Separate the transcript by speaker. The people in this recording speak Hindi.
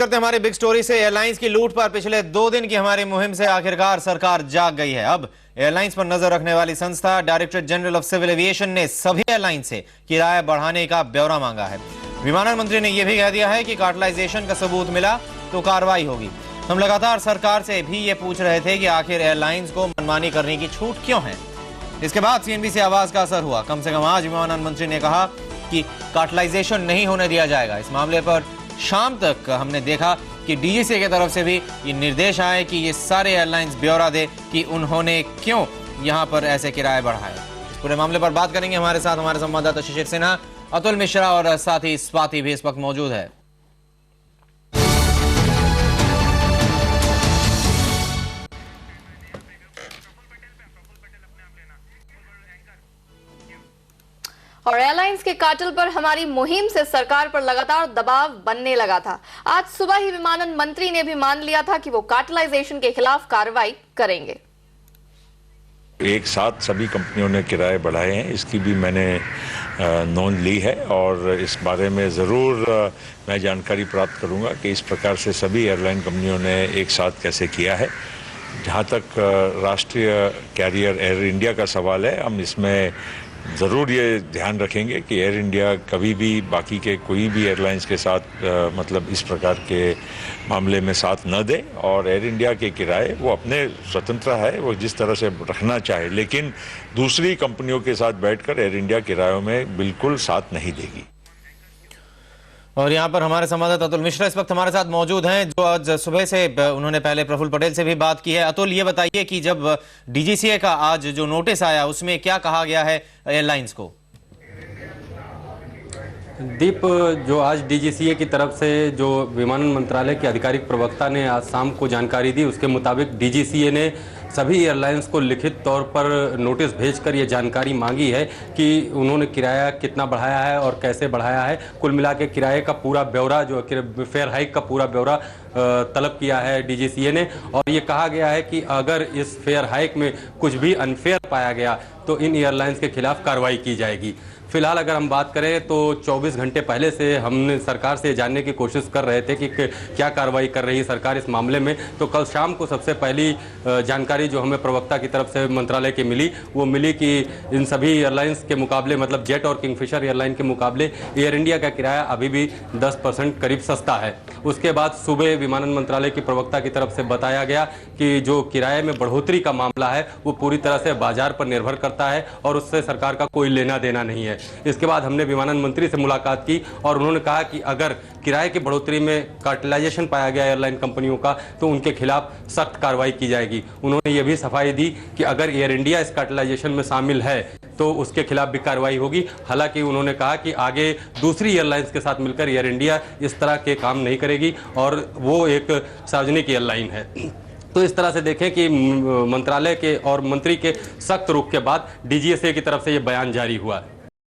Speaker 1: करते हमारी बिग स्टोरी से। एयरलाइंस की लूट पर पिछले 2 दिन की हमारी मुहिम से आखिरकार सरकार जाग गई है। अब एयरलाइंस पर नजर रखने वाली संस्था Directorate General of Civil Aviation ने सभी एयरलाइन से किराया बढ़ाने का ब्यौरा मांगा है। विमानन मंत्री ने यह भी कह दिया है कि कार्टलाइजेशन का सबूत मिला तो कार्रवाई होगी। हम लगातार सरकार से भी ये पूछ रहे थे कि आखिर एयरलाइंस को मनमानी करने की छूट क्यों है। इसके बाद सीएनबीसी आवाज का असर हुआ। कम से कम आज विमानन मंत्री ने कहा कि कार्टलाइजेशन नहीं होने दिया जाएगा। इस मामले पर शाम तक हमने देखा कि डीजीसीए की तरफ से भी ये निर्देश आए कि ये सारे एयरलाइंस ब्यौरा दे कि उन्होंने क्यों यहां पर ऐसे किराए बढ़ाए। इस पूरे मामले पर बात करेंगे। हमारे साथ हमारे संवाददाता शिशिर सिन्हा, अतुल मिश्रा और साथ ही स्वाति भी इस वक्त मौजूद है।
Speaker 2: और एयरलाइंस के कार्टेल पर हमारी मुहिम से सरकार पर लगातार दबाव बनने लगा था। आज सुबह ही विमानन मंत्री ने भी मान लिया था कि वो कार्टलाइजेशन के खिलाफ कार्रवाई करेंगे।
Speaker 3: एक साथ सभी कंपनियों ने किराए बढ़ाए हैं, इसकी भी मैंने नोंद ली है और इस बारे में ज़रूर मैं जानकारी प्राप्त करूंगा कि इस प्रकार से सभी एयरलाइन कंपनियों ने एक साथ कैसे किया है। जहां तक राष्ट्रीय कैरियर एयर इंडिया का सवाल है, हम इसमें ज़रूर ये ध्यान रखेंगे कि एयर इंडिया कभी भी बाकी के कोई भी एयरलाइंस के साथ मतलब इस प्रकार के मामले में साथ न दे और एयर इंडिया के किराए वो अपने स्वतंत्र है, वो जिस तरह से रखना चाहे, लेकिन दूसरी कंपनियों के साथ बैठकर एयर इंडिया किरायों में बिल्कुल साथ नहीं देगी।
Speaker 1: और यहाँ पर हमारे संवाददाता अतुल मिश्रा इस वक्त हमारे साथ मौजूद हैं, जो आज सुबह से उन्होंने पहले प्रफुल्ल पटेल से भी बात की है। अतुल, ये बताइए कि जब डीजीसीए का आज जो नोटिस आया उसमें क्या कहा गया है एयरलाइंस को?
Speaker 4: दीप, जो आज डीजीसीए की तरफ से जो विमानन मंत्रालय के आधिकारिक प्रवक्ता ने आज शाम को जानकारी दी, उसके मुताबिक डीजीसीए ने सभी एयरलाइंस को लिखित तौर पर नोटिस भेजकर ये जानकारी मांगी है कि उन्होंने किराया कितना बढ़ाया है और कैसे बढ़ाया है। कुल मिला के किराए का पूरा ब्यौरा, जो फेयर हाइक का पूरा ब्यौरा तलब किया है डीजीसीए ने। और ये कहा गया है कि अगर इस फेयर हाइक में कुछ भी अनफेयर पाया गया तो इन एयरलाइंस के खिलाफ कार्रवाई की जाएगी। फिलहाल अगर हम बात करें तो 24 घंटे पहले से हमने सरकार से जानने की कोशिश कर रहे थे कि क्या कार्रवाई कर रही है सरकार इस मामले में। तो कल शाम को सबसे पहली जानकारी जो हमें प्रवक्ता की तरफ से मंत्रालय की मिली, वो मिली कि इन सभी एयरलाइंस के मुकाबले, मतलब जेट और किंगफिशर एयरलाइन के मुकाबले एयर इंडिया का किराया अभी भी 10% करीब सस्ता है। उसके बाद सुबह विमानन मंत्रालय की प्रवक्ता की तरफ से बताया गया कि जो किराए में बढ़ोतरी का मामला है वो पूरी तरह से बाजार पर निर्भर करता है और उससे सरकार का कोई लेना देना नहीं है। इसके बाद हमने विमानन मंत्री से मुलाकात की और उन्होंने कहा कि अगर किराए की बढ़ोतरी में कार्टलाइजेशन पाया गया एयरलाइन कंपनियों का तो उनके खिलाफ सख्त कार्रवाई की जाएगी। उन्होंने ये भी सफाई दी कि अगर एयर इंडिया इस कार्टलाइजेशन में शामिल है तो उसके खिलाफ भी कार्रवाई होगी। हालांकि उन्होंने कहा कि आगे दूसरी एयरलाइंस के साथ मिलकर एयर इंडिया इस तरह के काम नहीं करेगी और वो एक सार्वजनिक एयरलाइन है। तो इस तरह से देखें कि मंत्रालय के और मंत्री के सख्त रुख के बाद डीजीसीए की तरफ से ये बयान जारी हुआ है।